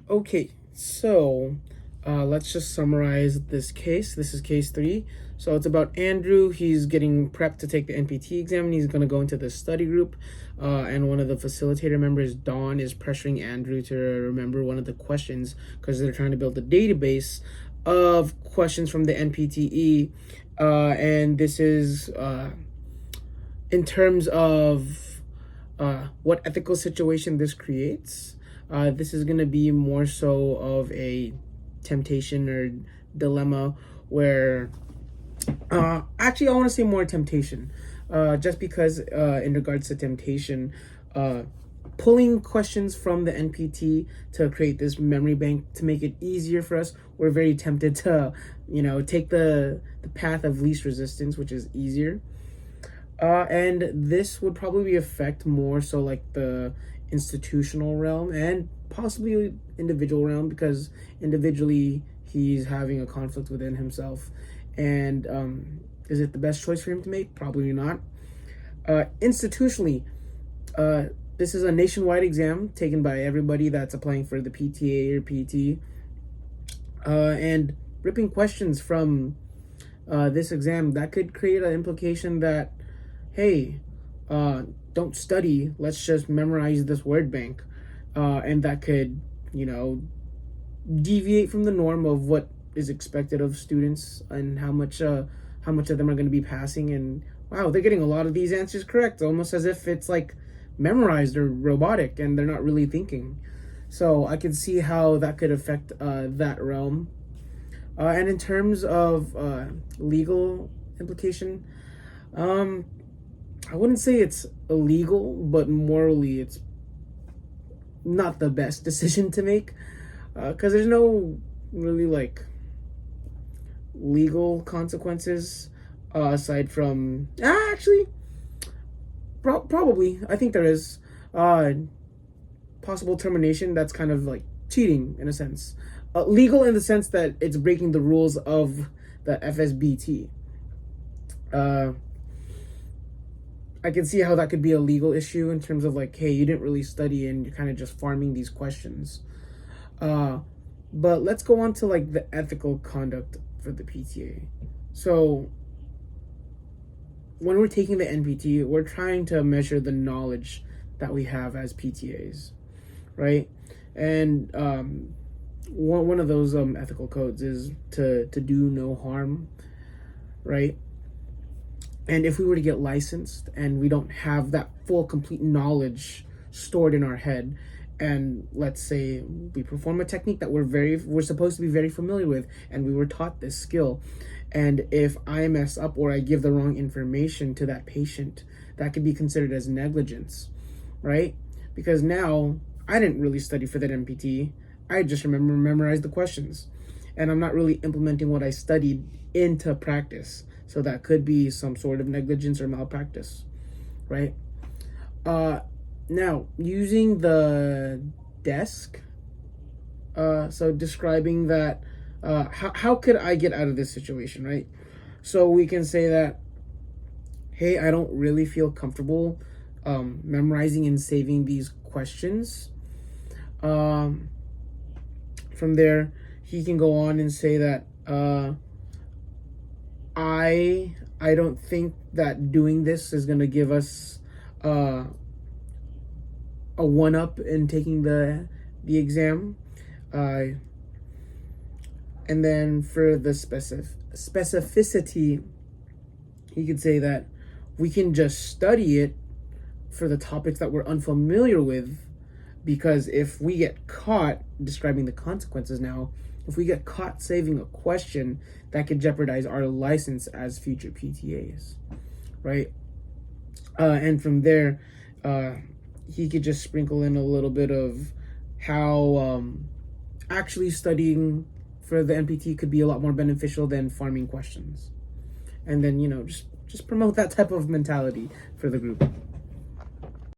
Okay, so let's just summarize this case. This is case 3. So it's about Andrew. He's getting prepped to take the NPT exam, and he's going to go into the study group. And one of the facilitator members, Dawn, is pressuring Andrew to remember one of the questions because they're trying to build a database of questions from the NPTE. And this is in terms of what ethical situation this creates. This is going to be more so of a temptation or dilemma where actually I want to say more temptation, just because in regards to temptation, pulling questions from the NPT to create this memory bank to make it easier for us, we're very tempted to take the path of least resistance, which is easier. And this would probably affect more so like the institutional realm and possibly individual realm, because individually he's having a conflict within himself. And is it the best choice for him to make? Probably not. Institutionally, this is a nationwide exam taken by everybody that's applying for the PTA or PT. And ripping questions from this exam, that could create an implication that, hey, don't study, let's just memorize this word bank. And that could, deviate from the norm of what is expected of students and how much of them are going to be passing. And wow, they're getting a lot of these answers correct, almost as if it's like memorized or robotic and they're not really thinking. So I can see how that could affect that realm. And in terms of legal implication, I wouldn't say it's illegal, but morally it's not the best decision to make, because there's no really like legal consequences aside from actually probably I think there is possible termination. That's kind of like cheating in a sense, legal in the sense that it's breaking the rules of the FSBT. I can see how that could be a legal issue in terms of like, hey, you didn't really study and you're kind of just farming these questions. But let's go on to like the ethical conduct for the PTA. So when we're taking the NPT, we're trying to measure the knowledge that we have as PTAs, right? And one of those ethical codes is to do no harm, right? And if we were to get licensed and we don't have that full, complete knowledge stored in our head, and let's say we perform a technique that we're supposed to be very familiar with, and we were taught this skill, and if I mess up or I give the wrong information to that patient, that could be considered as negligence, right? Because now I didn't really study for that MPT. I just memorized the questions, and I'm not really implementing what I studied into practice. So that could be some sort of negligence or malpractice, right? Now, using the desk, so describing that, how could I get out of this situation, right? So we can say that, hey, I don't really feel comfortable memorizing and saving these questions. From there, he can go on and say that, I don't think that doing this is going to give us a one-up in taking the exam. And then for the specificity, he could say that we can just study it for the topics that we're unfamiliar with, because if we get caught describing the consequences now, if we get caught saving a question, that could jeopardize our license as future PTAs, right? And from there, he could just sprinkle in a little bit of how actually studying for the NPT could be a lot more beneficial than farming questions. And then, just promote that type of mentality for the group.